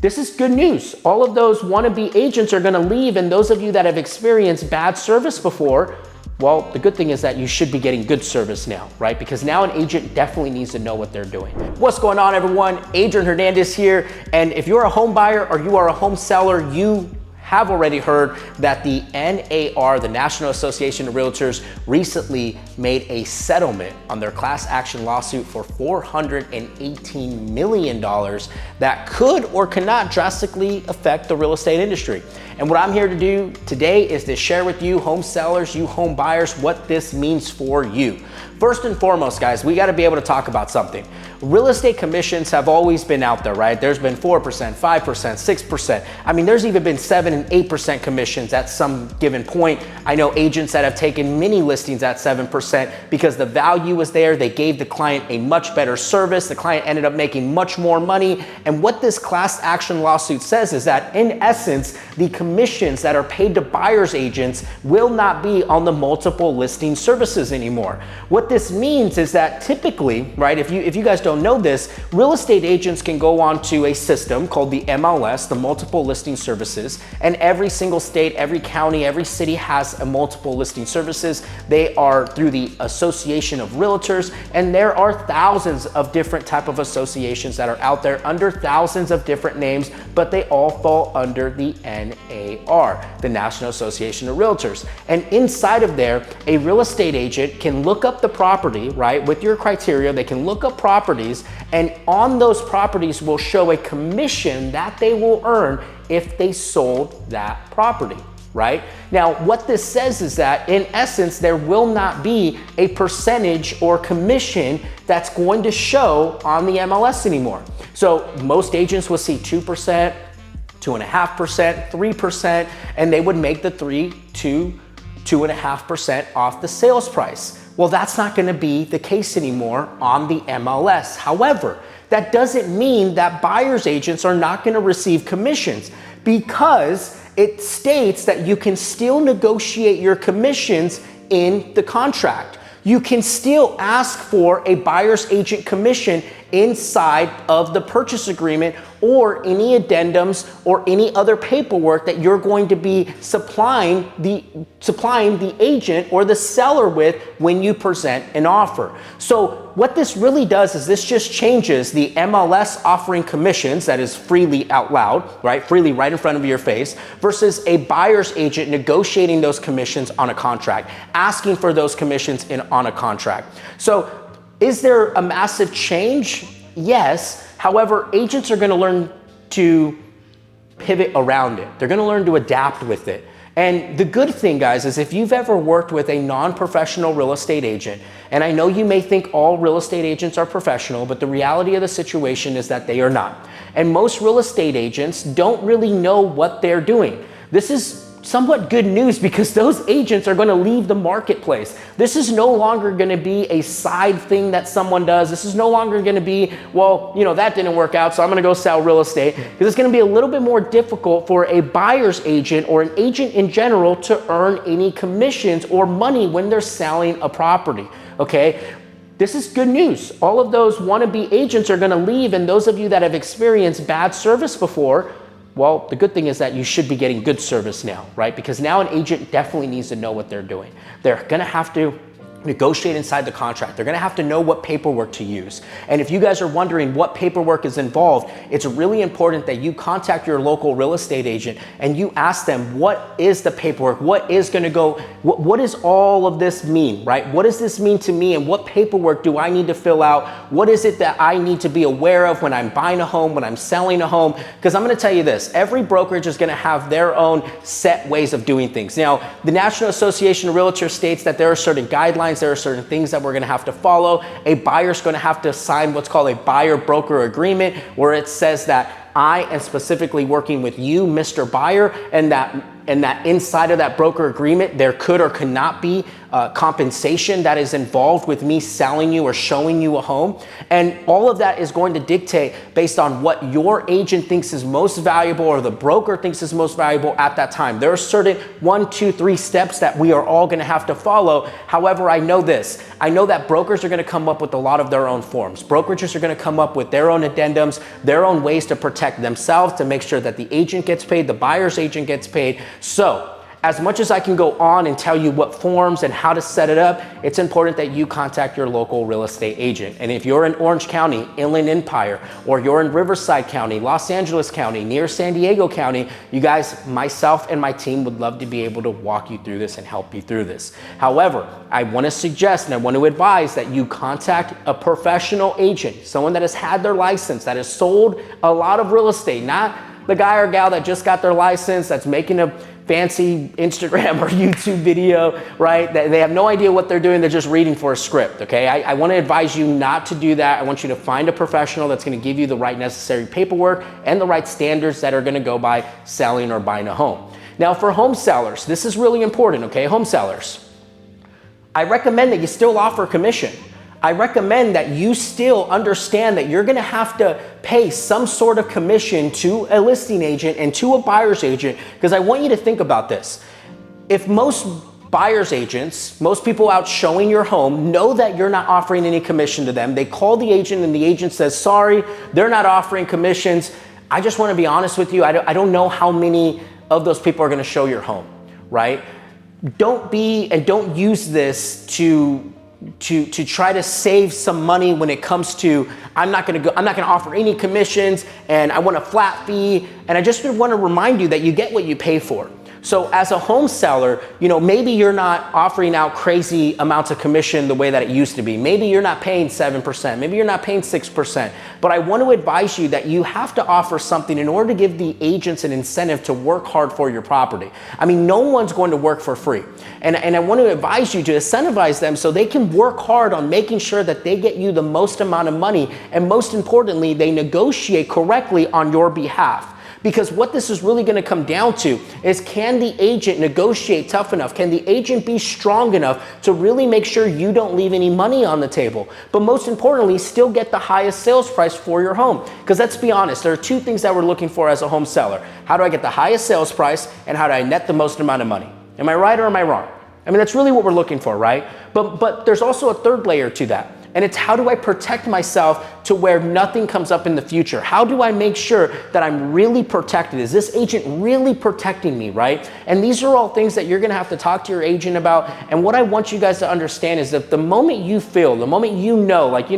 This is good news. All of those wannabe agents are gonna leave, and those of you that have experienced bad service before, well, the good thing is that you should be getting good service now, right? Because now an agent definitely needs to know what they're doing. What's going on, everyone? Adrian Hernandez here. And if you're a home buyer or you are a home seller, you have already heard that the NAR, the National Association of Realtors, recently made a settlement on their class action lawsuit for $418 million that could or could not drastically affect the real estate industry. And what I'm here to do today is to share with you home sellers, you home buyers, what this means for you. First and foremost, guys, we got to be able to talk about something. Real estate commissions have always been out there, right? There's been 4%, 5%, 6%. I mean, there's even been 7 and 8% commissions at some given point. I know agents that have taken many listings at 7% because the value was there. They gave the client a much better service. The client ended up making much more money. And what this class action lawsuit says is that, in essence, the commissions that are paid to buyer's agents will not be on the multiple listing services anymore. What this means is that typically, right, if you guys don't know this, real estate agents can go on to a system called the MLS, the multiple listing services, and every single state, every county, every city has a multiple listing services. They are through the Association of Realtors, and there are thousands of different type of associations that are out there under thousands of different names, but they all fall under the NAR, the National Association of Realtors. And inside of there, a real estate agent can look up the property, right, with your criteria. They can look up properties, and on those properties will show a commission that they will earn if they sold that property, right? Now, what this says is that, in essence, there will not be a percentage or commission that's going to show on the MLS anymore. So most agents will see 2%, 2.5%, 3%, and they would make the 2.5% off the sales price. Well, that's not going to be the case anymore on the MLS. However, that doesn't mean that buyer's agents are not going to receive commissions, because it states that you can still negotiate your commissions in the contract. You can still ask for a buyer's agent commission inside of the purchase agreement, or any addendums or any other paperwork that you're going to be supplying the agent or the seller with when you present an offer. So what this really does is this just changes the MLS offering commissions, that is freely out loud, right? Freely right in front of your face, versus a buyer's agent negotiating those commissions on a contract, asking for those commissions on a contract. So is there a massive change? Yes. However, agents are going to learn to pivot around it. They're going to learn to adapt with it. And the good thing, guys, is if you've ever worked with a non-professional real estate agent, and I know you may think all real estate agents are professional, but the reality of the situation is that they are not. And most real estate agents don't really know what they're doing. This is somewhat good news, because those agents are going to leave the marketplace. This is no longer going to be a side thing that someone does. This is no longer going to be, well, you know, that didn't work out, so I'm going to go sell real estate. Because it's going to be a little bit more difficult for a buyer's agent or an agent in general to earn any commissions or money when they're selling a property. Okay. This is good news. All of those wannabe agents are going to leave, and those of you that have experienced bad service before, well, the good thing is that you should be getting good service now, right? Because now an agent definitely needs to know what they're doing. They're going to have to negotiate inside the contract. They're going to have to know what paperwork to use. And if you guys are wondering what paperwork is involved, it's really important that you contact your local real estate agent and you ask them, what is the paperwork? What is going to go, what does all of this mean, right? What does this mean to me, and what paperwork do I need to fill out? What is it that I need to be aware of when I'm buying a home, when I'm selling a home? Because I'm going to tell you this, every brokerage is going to have their own set ways of doing things. Now, the National Association of Realtors states that there are certain guidelines, there are certain things that we're going to have to follow. A buyer's going to have to sign what's called a buyer-broker agreement, where it says that I am specifically working with you, Mr. Buyer, and that inside of that broker agreement, there could or could not be compensation that is involved with me selling you or showing you a home. And all of that is going to dictate based on what your agent thinks is most valuable or the broker thinks is most valuable at that time. There are certain 1, 2, 3 steps that we are all going to have to follow. However, I know this. I know that brokers are going to come up with a lot of their own forms. Brokerages are going to come up with their own addendums, their own ways to protect themselves, to make sure that the agent gets paid, the buyer's agent gets paid. So as much as I can go on and tell you what forms and how to set it up, it's important that you contact your local real estate agent. And if you're in Orange County, Inland Empire, or you're in Riverside County, Los Angeles County, near San Diego County, you guys, myself and my team would love to be able to walk you through this and help you through this. However, I want to suggest and I want to advise that you contact a professional agent, someone that has had their license, that has sold a lot of real estate, not the guy or gal that just got their license, that's making a fancy Instagram or YouTube video, right? They have no idea what they're doing. They're just reading for a script, okay? I want to advise you not to do that. I want you to find a professional that's going to give you the right necessary paperwork and the right standards that are going to go by selling or buying a home. Now, for home sellers, this is really important, okay? Home sellers, I recommend that you still offer commission. I recommend that you still understand that you're going to have to pay some sort of commission to a listing agent and to a buyer's agent, because I want you to think about this. If most buyer's agents, most people out showing your home know that you're not offering any commission to them, they call the agent and the agent says, sorry, they're not offering commissions. I just want to be honest with you. I don't know how many of those people are going to show your home, right? Don't use this to try to save some money when it comes to, I'm not going to offer any commissions and I want a flat fee. And I just want to remind you that you get what you pay for. So as a home seller, maybe you're not offering out crazy amounts of commission the way that it used to be. Maybe you're not paying 7%, maybe you're not paying 6%, but I want to advise you that you have to offer something in order to give the agents an incentive to work hard for your property. I mean, no one's going to work for free. And I want to advise you to incentivize them so they can work hard on making sure that they get you the most amount of money. And most importantly, they negotiate correctly on your behalf. Because what this is really going to come down to is, can the agent negotiate tough enough? Can the agent be strong enough to really make sure you don't leave any money on the table? But most importantly, still get the highest sales price for your home. Because let's be honest, there are two things that we're looking for as a home seller. How do I get the highest sales price, and how do I net the most amount of money? Am I right or am I wrong? I mean, that's really what we're looking for, right? But there's also a third layer to that. And it's, how do I protect myself to where nothing comes up in the future? How do I make sure that I'm really protected? Is this agent really protecting me, right? And these are all things that you're gonna have to talk to your agent about. And what I want you guys to understand is that the moment you feel, the moment you know, like,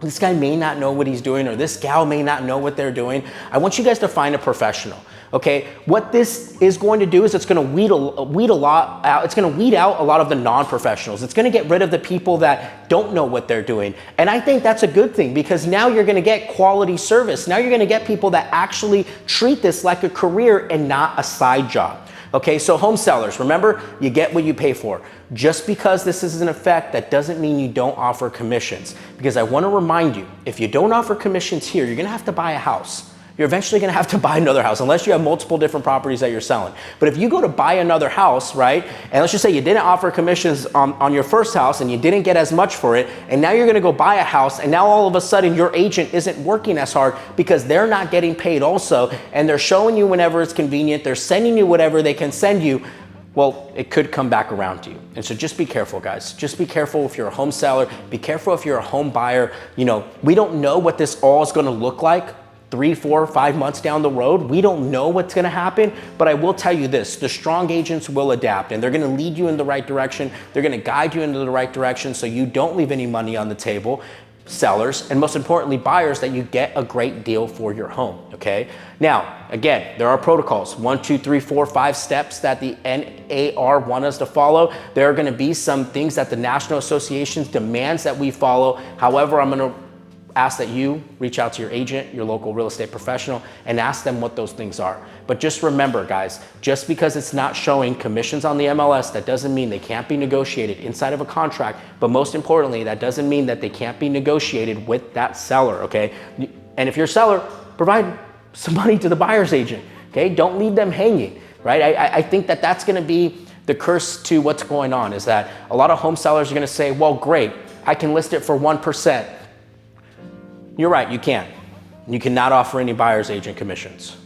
this guy may not know what he's doing, or this gal may not know what they're doing, I want you guys to find a professional. Okay, what this is going to do is it's going to weed a lot out. It's going to weed out a lot of the non-professionals. It's going to get rid of the people that don't know what they're doing. And I think that's a good thing, because now you're going to get quality service. Now you're going to get people that actually treat this like a career and not a side job. Okay, so home sellers, remember, you get what you pay for. Just because this is in effect, that doesn't mean you don't offer commissions. Because I want to remind you, if you don't offer commissions here, you're going to have to buy a house. You're eventually going to have to buy another house, unless you have multiple different properties that you're selling. But if you go to buy another house, right, and let's just say you didn't offer commissions on your first house and you didn't get as much for it, and now you're going to go buy a house, and now all of a sudden your agent isn't working as hard because they're not getting paid also, and they're showing you whenever it's convenient, they're sending you whatever they can send you, well, it could come back around to you. And so just be careful, guys. Just be careful if you're a home seller. Be careful if you're a home buyer. We don't know what this all is going to look like 3, 4, 5 months down the road. We don't know what's going to happen, but I will tell you this: the strong agents will adapt, and they're going to lead you in the right direction. They're going to guide you into the right direction so you don't leave any money on the table. Sellers, and most importantly buyers, that you get a great deal for your home. Okay, now again, there are protocols, 1, 2, 3, 4, 5 steps that the NAR want us to follow. There are going to be some things that the National Association demands that we follow. However, I'm going to ask that you reach out to your agent, your local real estate professional, and ask them what those things are. But just remember, guys, just because it's not showing commissions on the MLS, that doesn't mean they can't be negotiated inside of a contract. But most importantly, that doesn't mean that they can't be negotiated with that seller, okay? And if you're a seller, provide some money to the buyer's agent, okay? Don't leave them hanging, right? I think that that's gonna be The curse to what's going on is that a lot of home sellers are gonna say, well, great, I can list it for 1%. You're right, you can. You cannot offer any buyer's agent commissions.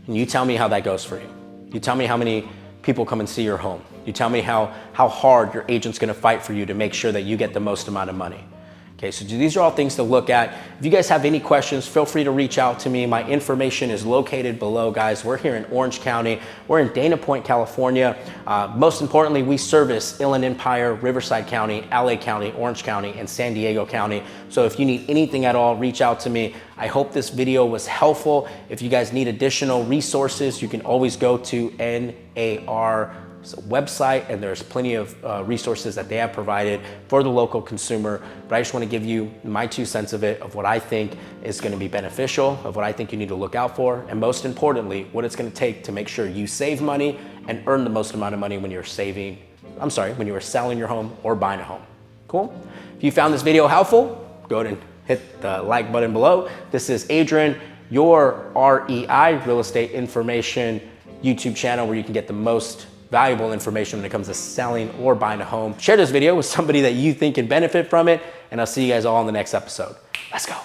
And you tell me how that goes for you. You tell me how many people come and see your home. You tell me how hard your agent's gonna fight for you to make sure that you get the most amount of money. Okay, so these are all things to look at. If you guys have any questions, feel free to reach out to me. My information is located below, guys. We're here in Orange County. We're in Dana Point, California. Most importantly, we service Inland Empire, Riverside County, LA County, Orange County, and San Diego County. So if you need anything at all, reach out to me. I hope this video was helpful. If you guys need additional resources, you can always go to NAR website, and there's plenty of resources that they have provided for the local consumer. But I just want to give you my 2 cents of it, of what I think is going to be beneficial, of what I think you need to look out for, and most importantly, what it's going to take to make sure you save money and earn the most amount of money when you're when you are selling your home or buying a home. Cool? If you found this video helpful, go ahead and hit the like button below. This is Adrian, your REI, Real Estate Information YouTube channel, where you can get the most valuable information when it comes to selling or buying a home. Share this video with somebody that you think can benefit from it, and I'll see you guys all in the next episode. Let's go.